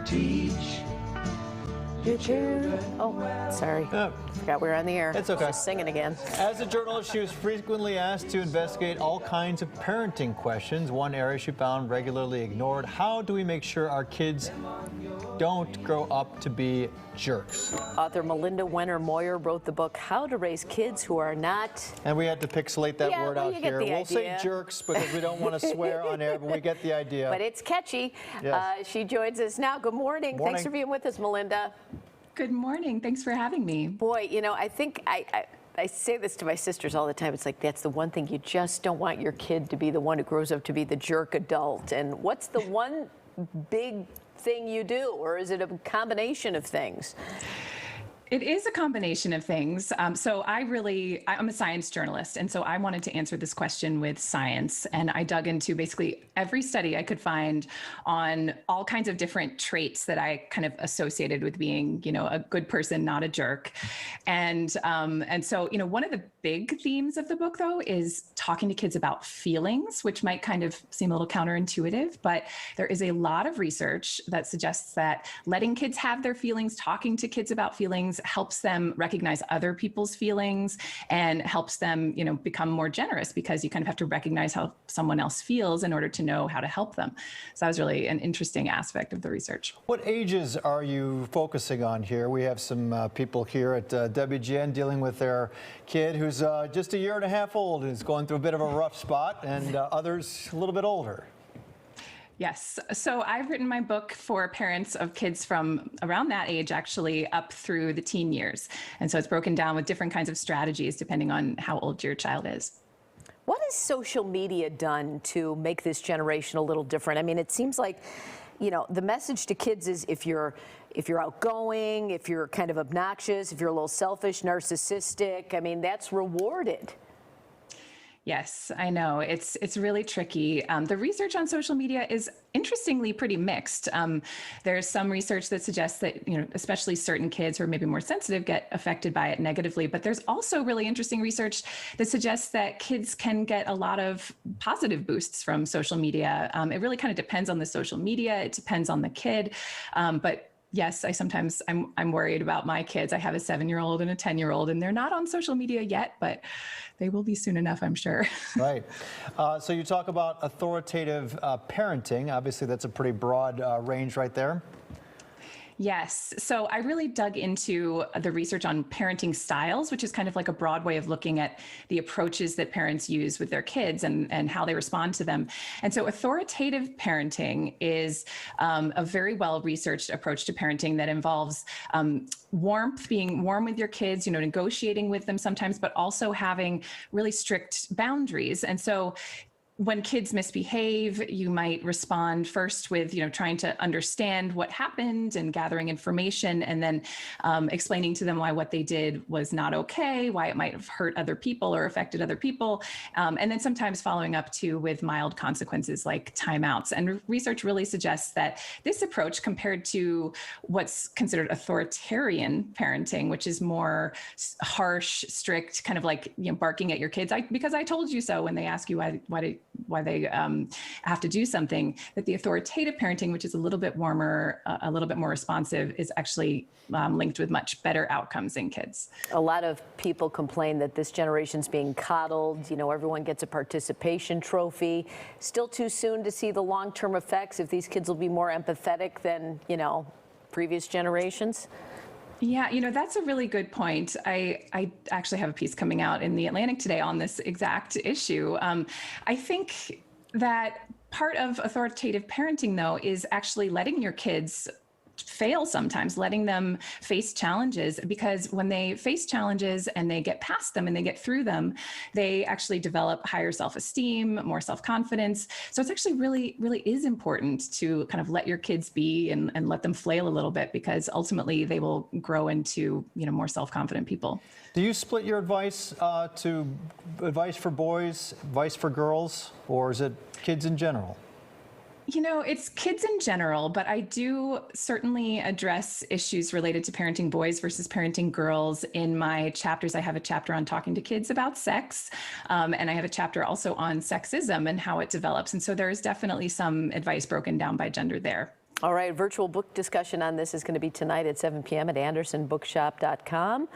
Teach your children. Oh, sorry. Forgot we were on the air. It's okay. Just singing again. As a journalist, she was frequently asked to investigate all kinds of parenting questions. One area she found regularly ignored: how do we make sure our kids don't grow up to be jerks? Author Melinda Wenner Moyer wrote the book How to Raise Kids Who Are Not. And we had to pixelate that word out you get here. the We'll say idea. jerks because we don't want to swear on air, but we get the idea. But it's catchy. Yes. She joins us now. Good morning. Morning. Thanks for being with us, Melinda. Good morning. Thanks for having me. Boy, you know, I think I say this to my sisters all the time. It's like, that's the one thing you just don't want your kid to be the one who grows up to be the jerk adult. And what's the one big thing you do, or is it a combination of things? It is a combination of things. I'm a science journalist, and so I wanted to answer this question with science. And I dug into basically every study I could find on all kinds of different traits that I kind of associated with being, you know, a good person, not a jerk. And so, you know, one of the big themes of the book, though, is talking to kids about feelings, which might kind of seem a little counterintuitive, but there is a lot of research that suggests that letting kids have their feelings, talking to kids about feelings, helps them recognize other people's feelings and helps them, you know, become more generous, because you kind of have to recognize how someone else feels in order to know how to help them. So that was really an interesting aspect of the research. What ages are you focusing on here? We have some people here at WGN dealing with their kid who's just a year and a half old and is going through a bit of a rough spot, and others a little bit older. Yes. So I've written my book for parents of kids from around that age, actually, up through the teen years. And so it's broken down with different kinds of strategies depending on how old your child is. What has social media done to make this generation a little different? I mean, it seems like, you know, the message to kids is if you're outgoing, if you're kind of obnoxious, if you're a little selfish, narcissistic, I mean, that's rewarded. Yes, I know. It's really tricky. The research on social media is interestingly pretty mixed. There's some research that suggests that, you know, especially certain kids who are maybe more sensitive get affected by it negatively. But there's also really interesting research that suggests that kids can get a lot of positive boosts from social media. It really kind of depends on the social media. It depends on the kid. But yes, I'm worried about my kids. I have a 7-year-old and a 10-year-old, and they're not on social media yet, but they will be soon enough, I'm sure. Right. So you talk about authoritative parenting. Obviously, that's a pretty broad range right there. Yes. So I really dug into the research on parenting styles, which is kind of like a broad way of looking at the approaches that parents use with their kids and how they respond to them. And so authoritative parenting is a very well-researched approach to parenting that involves warmth, being warm with your kids, you know, negotiating with them sometimes, but also having really strict boundaries. And so when kids misbehave, you might respond first with, you know, trying to understand what happened and gathering information, and then explaining to them why what they did was not okay, why it might have hurt other people or affected other people. And then sometimes following up too with mild consequences like timeouts. And research really suggests that this approach, compared to what's considered authoritarian parenting, which is more harsh, strict, kind of like, you know, barking at your kids, because I told you so, when they ask you why they have to do something, that the authoritative parenting, which is a little bit warmer, a little bit more responsive, is actually linked with much better outcomes in kids. A lot of people complain that this generation's being coddled. You know, everyone gets a participation trophy. Still too soon to see the long-term effects, if these kids will be more empathetic than, you know, previous generations. Yeah, you know, that's a really good point. I actually have a piece coming out in The Atlantic today on this exact issue. I think that part of authoritative parenting, though, is actually letting your kids fail sometimes, letting them face challenges, because when they face challenges and they get past them and they get through them, they actually develop higher self-esteem, more self-confidence. So it's actually really is important to kind of let your kids be and let them flail a little bit, because ultimately they will grow into, you know, more self-confident people. Do you split your advice to advice for boys, advice for girls, or is it kids in general? You know, it's kids in general, but I do certainly address issues related to parenting boys versus parenting girls in my chapters. I have a chapter on talking to kids about sex, and I have a chapter also on sexism and how it develops. And so there is definitely some advice broken down by gender there. All right, virtual book discussion on this is going to be tonight at 7 p.m. at andersonbookshop.com.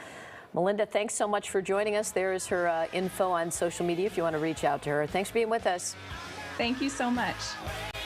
Melinda, thanks so much for joining us. There is her info on social media if you want to reach out to her. Thanks for being with us. Thank you so much.